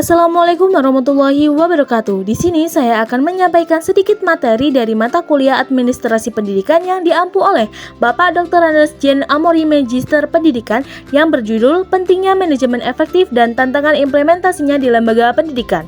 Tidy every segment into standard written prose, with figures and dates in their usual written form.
Assalamualaikum warahmatullahi wabarakatuh. Di sini saya akan menyampaikan sedikit materi dari mata kuliah Administrasi Pendidikan yang diampu oleh Bapak Dr. Andes Jen Amori Magister Pendidikan yang berjudul Pentingnya Manajemen Efektif dan Tantangan Implementasinya di Lembaga Pendidikan.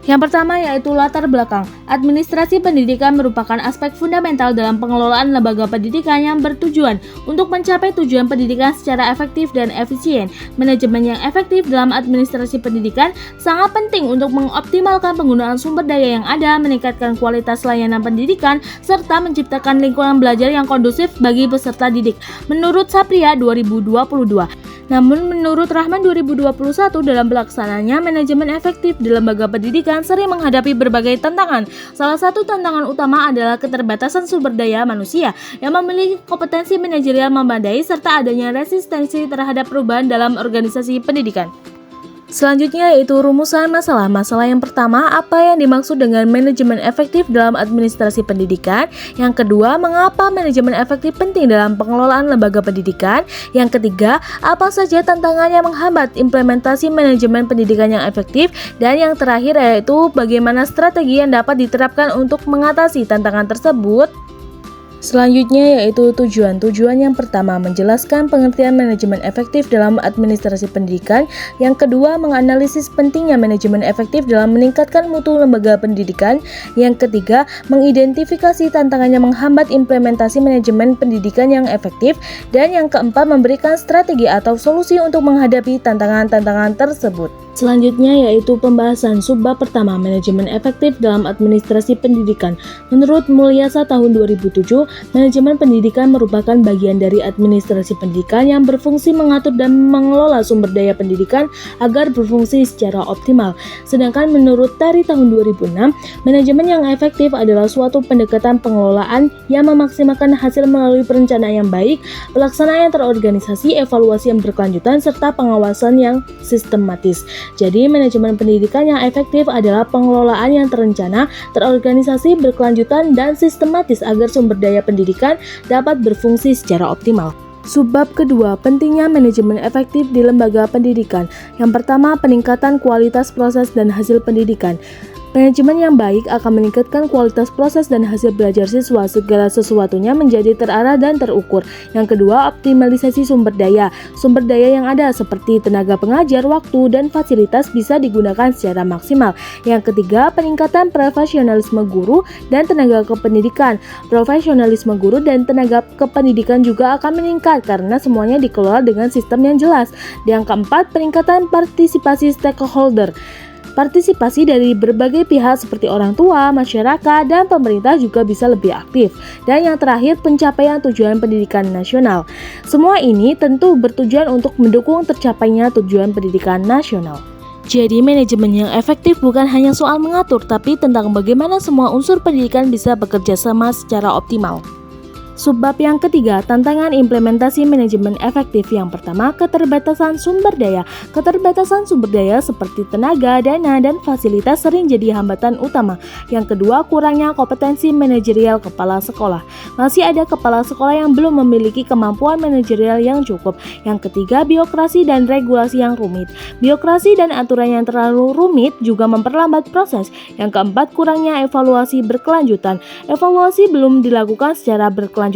Yang pertama yaitu latar belakang. Administrasi pendidikan merupakan aspek fundamental dalam pengelolaan lembaga pendidikan yang bertujuan untuk mencapai tujuan pendidikan secara efektif dan efisien. Manajemen yang efektif dalam administrasi pendidikan sangat penting untuk mengoptimalkan penggunaan sumber daya yang ada, meningkatkan kualitas layanan pendidikan, serta menciptakan lingkungan belajar yang kondusif bagi peserta didik. Menurut Sapria 2022. Namun menurut Rahman 2021 dalam pelaksanaannya manajemen efektif di lembaga pendidikan sering menghadapi berbagai tantangan. Salah satu tantangan utama adalah keterbatasan sumber daya manusia yang memiliki kompetensi manajerial memadai serta adanya resistensi terhadap perubahan dalam organisasi pendidikan. Selanjutnya yaitu rumusan masalah. Masalah yang pertama, apa yang dimaksud dengan manajemen efektif dalam administrasi pendidikan? Yang kedua, mengapa manajemen efektif penting dalam pengelolaan lembaga pendidikan? Yang ketiga, apa saja tantangan yang menghambat implementasi manajemen pendidikan yang efektif? Dan yang terakhir yaitu bagaimana strategi yang dapat diterapkan untuk mengatasi tantangan tersebut? Selanjutnya yaitu tujuan. Tujuan yang pertama menjelaskan pengertian manajemen efektif dalam administrasi pendidikan. Yang kedua menganalisis pentingnya manajemen efektif dalam meningkatkan mutu lembaga pendidikan. Yang ketiga mengidentifikasi tantangan yang menghambat implementasi manajemen pendidikan yang efektif. Dan yang keempat memberikan strategi atau solusi untuk menghadapi tantangan-tantangan tersebut. Selanjutnya yaitu pembahasan subbab pertama, manajemen efektif dalam administrasi pendidikan. Menurut Mulyasa tahun 2007, manajemen pendidikan merupakan bagian dari administrasi pendidikan yang berfungsi mengatur dan mengelola sumber daya pendidikan agar berfungsi secara optimal. Sedangkan menurut Terry tahun 2006, manajemen yang efektif adalah suatu pendekatan pengelolaan yang memaksimalkan hasil melalui perencanaan yang baik, pelaksanaan yang terorganisasi, evaluasi yang berkelanjutan, serta pengawasan yang sistematis. Jadi, manajemen pendidikan yang efektif adalah pengelolaan yang terencana, terorganisasi, berkelanjutan, dan sistematis agar sumber daya pendidikan dapat berfungsi secara optimal. Subbab kedua, pentingnya manajemen efektif di lembaga pendidikan. Yang pertama, peningkatan kualitas proses dan hasil pendidikan. Manajemen yang baik akan meningkatkan kualitas proses dan hasil belajar siswa, segala sesuatunya menjadi terarah dan terukur. Yang kedua, optimalisasi sumber daya. Sumber daya yang ada seperti tenaga pengajar, waktu, dan fasilitas bisa digunakan secara maksimal. Yang ketiga, peningkatan profesionalisme guru dan tenaga kependidikan. Profesionalisme guru dan tenaga kependidikan juga akan meningkat karena semuanya dikelola dengan sistem yang jelas. Yang keempat, peningkatan partisipasi stakeholder. Partisipasi dari berbagai pihak seperti orang tua, masyarakat, dan pemerintah juga bisa lebih aktif. Dan yang terakhir, pencapaian tujuan pendidikan nasional. Semua ini tentu bertujuan untuk mendukung tercapainya tujuan pendidikan nasional. Jadi manajemen yang efektif bukan hanya soal mengatur, tapi tentang bagaimana semua unsur pendidikan bisa bekerja sama secara optimal. Subbab yang ketiga, tantangan implementasi manajemen efektif. Yang pertama, keterbatasan sumber daya. Keterbatasan sumber daya seperti tenaga, dana, dan fasilitas sering jadi hambatan utama. Yang kedua, kurangnya kompetensi manajerial kepala sekolah. Masih ada kepala sekolah yang belum memiliki kemampuan manajerial yang cukup. Yang ketiga, birokrasi dan regulasi yang rumit. Birokrasi dan aturan yang terlalu rumit juga memperlambat proses. Yang keempat, kurangnya evaluasi berkelanjutan. Evaluasi belum dilakukan secara berkelanjutan.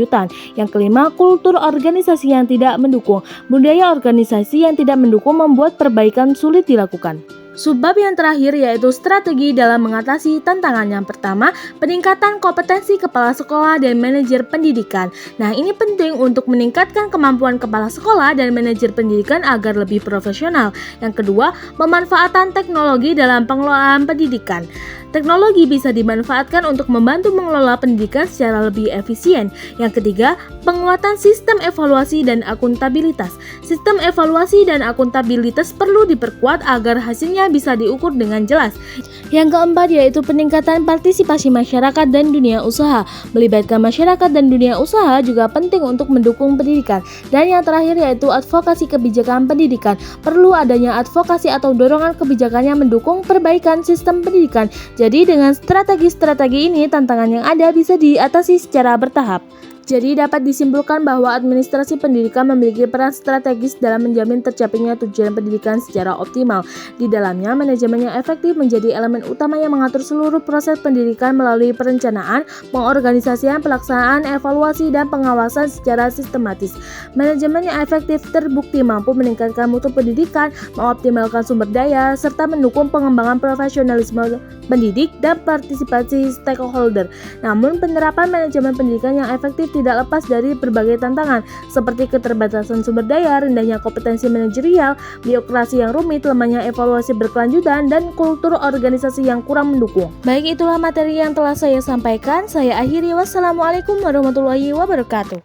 Yang kelima, kultur organisasi yang tidak mendukung. Budaya organisasi yang tidak mendukung membuat perbaikan sulit dilakukan. Subbab yang terakhir yaitu strategi dalam mengatasi tantangan. Yang pertama, peningkatan kompetensi kepala sekolah dan manajer pendidikan. Nah, ini penting untuk meningkatkan kemampuan kepala sekolah dan manajer pendidikan agar lebih profesional. Yang kedua, pemanfaatan teknologi dalam pengelolaan pendidikan. Teknologi bisa dimanfaatkan untuk membantu mengelola pendidikan secara lebih efisien. Yang ketiga, penguatan sistem evaluasi dan akuntabilitas. Sistem evaluasi dan akuntabilitas perlu diperkuat agar hasilnya bisa diukur dengan jelas. Yang keempat yaitu peningkatan partisipasi masyarakat dan dunia usaha. Melibatkan masyarakat dan dunia usaha juga penting untuk mendukung pendidikan. Dan yang terakhir yaitu advokasi kebijakan pendidikan. Perlu adanya advokasi atau dorongan kebijakan yang mendukung perbaikan sistem pendidikan. Jadi dengan strategi-strategi ini tantangan yang ada bisa diatasi secara bertahap. Jadi dapat disimpulkan bahwa administrasi pendidikan memiliki peran strategis dalam menjamin tercapainya tujuan pendidikan secara optimal. Di dalamnya, manajemen yang efektif menjadi elemen utama yang mengatur seluruh proses pendidikan melalui perencanaan, pengorganisasian, pelaksanaan, evaluasi, dan pengawasan secara sistematis. Manajemen yang efektif terbukti mampu meningkatkan mutu pendidikan, mengoptimalkan sumber daya, serta mendukung pengembangan profesionalisme pendidik dan partisipasi stakeholder. Namun, penerapan manajemen pendidikan yang efektif tidak lepas dari berbagai tantangan, seperti keterbatasan sumber daya, rendahnya kompetensi manajerial, birokrasi yang rumit, lemahnya evaluasi berkelanjutan, dan kultur organisasi yang kurang mendukung. Baik, itulah materi yang telah saya sampaikan. Saya akhiri. Wassalamualaikum warahmatullahi wabarakatuh.